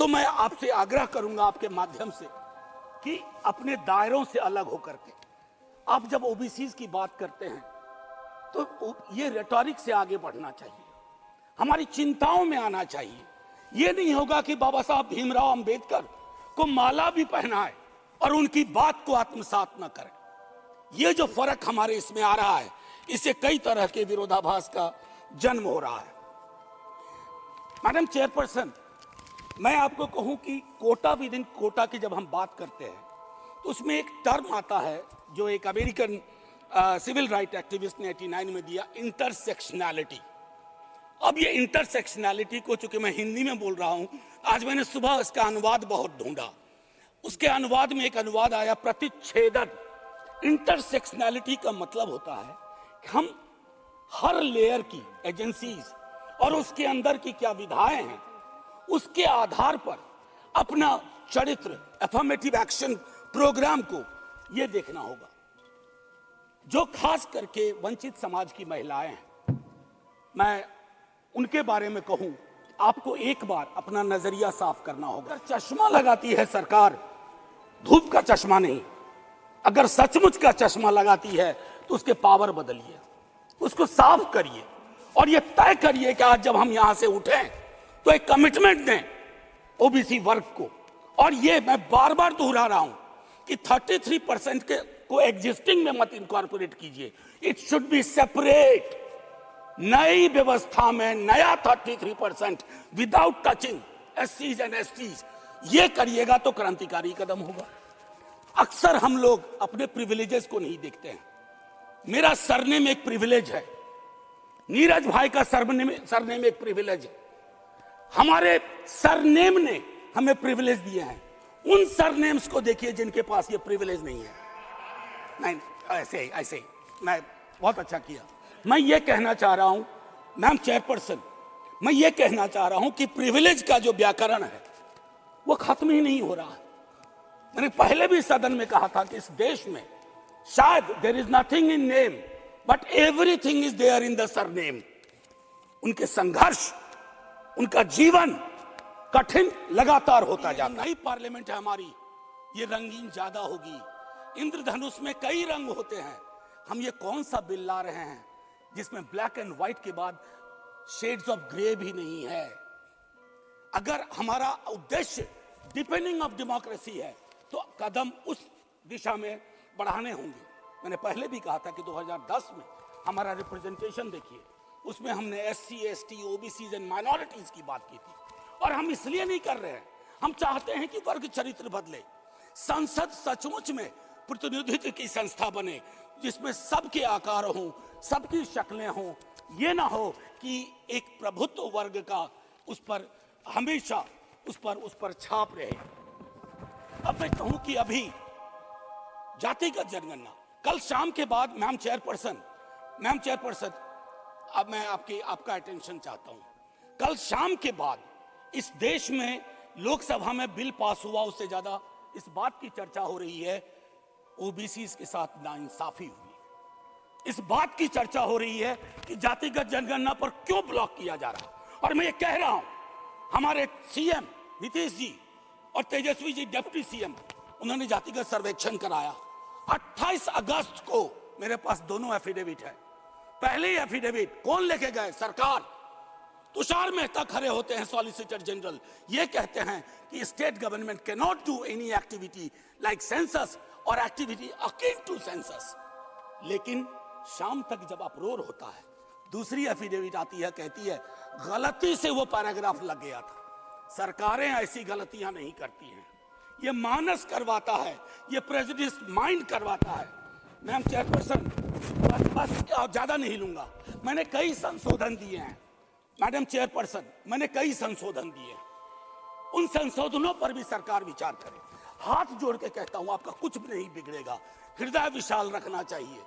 तो मैं आपसे आग्रह करूंगा आपके माध्यम से कि अपने दायरों से अलग होकर के आप जब ओबीसीज की बात करते हैं तो ये रेटोरिक से आगे बढ़ना चाहिए, हमारी चिंताओं में आना चाहिए। ये नहीं होगा कि बाबा साहब भीमराव अंबेडकर को माला भी पहनाए और उनकी बात को आत्मसात न करें। ये जो फर्क हमारे इसमें आ रहा है, इससे कई तरह के विरोधाभास का जन्म हो रहा है। मैडम चेयरपर्सन, मैं आपको कहूं कि कोटा विद इन कोटा की जब हम बात करते हैं तो उसमें एक टर्म आता है जो एक अमेरिकन सिविल राइट एक्टिविस्ट ने 89 में दिया, इंटरसेक्शनैलिटी। अब ये इंटरसेक्शनैलिटी को, चूंकि मैं हिंदी में बोल रहा हूं, आज मैंने सुबह इसका अनुवाद बहुत ढूंढा, उसके अनुवाद में एक अनुवाद आया प्रतिच्छेदन। इंटरसेक्शनैलिटी का मतलब होता है कि हम हर लेयर की एजेंसीज और उसके अंदर की क्या विधाएं हैं उसके आधार पर अपना चरित्र, अफर्मेटिव एक्शन प्रोग्राम को यह देखना होगा। जो खास करके वंचित समाज की महिलाएं हैं, मैं उनके बारे में कहूं, आपको एक बार अपना नजरिया साफ करना होगा। चश्मा लगाती है सरकार, धूप का चश्मा नहीं, अगर सचमुच का चश्मा लगाती है तो उसके पावर बदलिए, उसको साफ करिए और ये तय करिए कि आज जब हम यहां से उठें तो एक कमिटमेंट दें ओबीसी वर्ग को। और ये मैं बार बार दोहरा रहा हूं कि 33% के को एग्जिस्टिंग में मत इनकॉर्पोरेट कीजिए, इट शुड बी सेपरेट। नई व्यवस्था में नया 33% विदाउट टचिंग एससीज एंड एसटीज, ये करिएगा तो क्रांतिकारी कदम होगा। अक्सर हम लोग अपने प्रिविलेजेस को नहीं देखते हैं। मेरा सरनेम एक प्रिविलेज है, नीरज भाई का सरनेम एक प्रिविलेज है, हमारे सरनेम ने हमें प्रिविलेज दिए हैं। उन सरनेम्स को देखिए जिनके पास ये प्रिविलेज नहीं है। नहीं, ऐसे मैं बहुत अच्छा किया। मैं ये कहना चाह रहा हूं मैम चेयरपर्सन, मैं ये कहना चाह रहा हूं कि प्रिविलेज का जो व्याकरण है वो खत्म ही नहीं हो रहा है। मैंने पहले भी सदन में कहा था कि इस देश में शायद there is nothing in name but everything is there in the surname. उनके संघर्ष, उनका जीवन कठिन लगातार होता जाता है। नई पार्लियामेंट है हमारी, ये रंगीन ज्यादा होगी। इंद्रधनुष में कई रंग होते हैं। हम ये कौन सा बिल ला रहे हैं जिसमें ब्लैक एंड व्हाइट के बाद शेड्स ऑफ ग्रे भी नहीं है। अगर हमारा उद्देश्य डिपेंडिंग ऑफ डेमोक्रेसी है तो कदम उस दिशा में बढ़ाने होंगे। मैंने पहले भी कहा था कि 2010 में हमारा रिप्रेजेंटेशन देखिए, उसमें हमने SC, ST, OBC and minorities की बात की थी। और हम इसलिए नहीं कर रहे हैं, हम चाहते हैं कि वर्ग चरित्र बदले। संसद सचमुच में प्रतिनिधित्व की संस्था बने जिसमें सबके आकार हों, सबकी शक्लें हों। ये ना हो कि एक प्रभुत्व वर्ग का उस पर हमेशा उस पर छाप रहे। अब मैं कहूं कि अभी जातिगत जनगणना कल शाम के बाद, मैम चेयरपर्सन, अब मैं आपका अटेंशन चाहता हूं। कल शाम के बाद इस देश में लोकसभा में बिल पास हुआ, उससे ज्यादा इस बात की चर्चा हो रही है ओबीसी के साथ नाइंसाफी हुई। इस बात की चर्चा हो रही है कि जातिगत जनगणना पर क्यों ब्लॉक किया जा रहा है। और मैं ये कह रहा हूं, हमारे सीएम नीतीश जी और तेजस्वी जी डिप्टी सीएम, उन्होंने जातिगत सर्वेक्षण कराया। 28 अगस्त को मेरे पास दोनों एफिडेविट है। पहले एफिडेविट कौन लेके गए? सरकार। तुषार मेहता खड़े होते हैं, सॉलिसिटर जनरल, ये कहते हैं कि state government can not do any activity like census और एक्टिविटी अकिन टू सेंसस। लेकिन शाम तक जब अप्रोर होता है, दूसरी एफिडेविट आती है, कहती है गलती से वो पैराग्राफ लग गया था। सरकारें ऐसी गलतियां नहीं करती हैं, ये मानस करवाता है, ये प्रेजुडिस माइंड करवाता है। मैम चेयरपर्सन, बस ज्यादा नहीं लूंगा। मैंने कई संशोधन दिए हैं मैडम चेयरपर्सन, मैंने कई संशोधन दिए हैं। उन संशोधनों पर भी सरकार विचार करे। हाथ जोड़ के कहता हूं, आपका कुछ भी नहीं बिगड़ेगा। हृदय विशाल रखना चाहिए।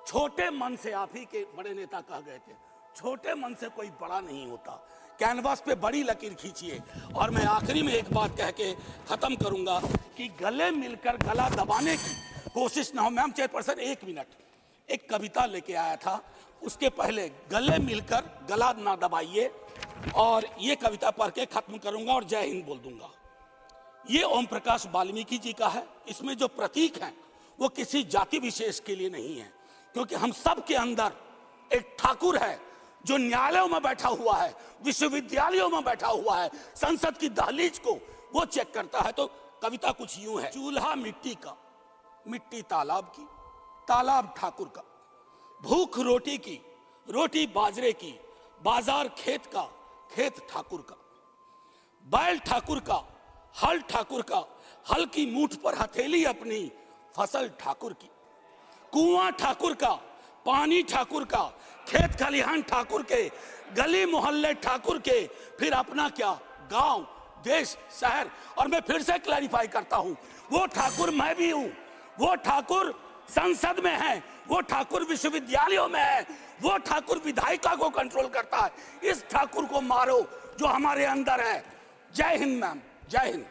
छोटे मन से, आप ही के बड़े नेता कह गए थे, छोटे मन से कोई बड़ा नहीं होता। कैनवास पे बड़ी लकीर खींचिए। और मैं आखिरी में एक बात कह के खत्म करूंगा कि गले मिलकर गला दबाने की कोशिश ना हो। मैम चेयरपर्सन, 1 मिनट, एक कविता लेके आया था, उसके पहले गले मिलकर गला ना दबाइए। और ये कविता पढ़ के खत्म करूंगा और जय हिंद बोल दूंगा। ये ओम प्रकाश वाल्मीकि जी का है। इसमें जो प्रतीक हैं वो किसी जाति विशेष के लिए नहीं है, क्योंकि हम सब के अंदर एक ठाकुर है जो न्यायालयों में बैठा हुआ है, विश्वविद्यालयों में बैठा हुआ है, संसद की दहलीज को वो चेक करता है। तो कविता कुछ यूं है। चूल्हा मिट्टी का, मिट्टी तालाब की, तालाब ठाकुर का, भूख रोटी की, रोटी बाजरे की, बाजार खेत का, खेत ठाकुर का, बैल ठाकुर का, हल ठाकुर का, हल की मूठ पर हथेली अपनी, फसल ठाकुर की, कुआं ठाकुर का, पानी ठाकुर का, खेत खलिहान ठाकुर के, गली मोहल्ले ठाकुर के, फिर अपना क्या, गांव, देश, शहर। और मैं फिर से क्लैरिफाई करता हूं, वो ठाकुर मैं भी हूं, वो ठाकुर संसद में है, वो ठाकुर विश्वविद्यालयों में है, वो ठाकुर विधायिका को कंट्रोल करता है। इस ठाकुर को मारो जो हमारे अंदर है। जय हिंद मैम, जय हिंद।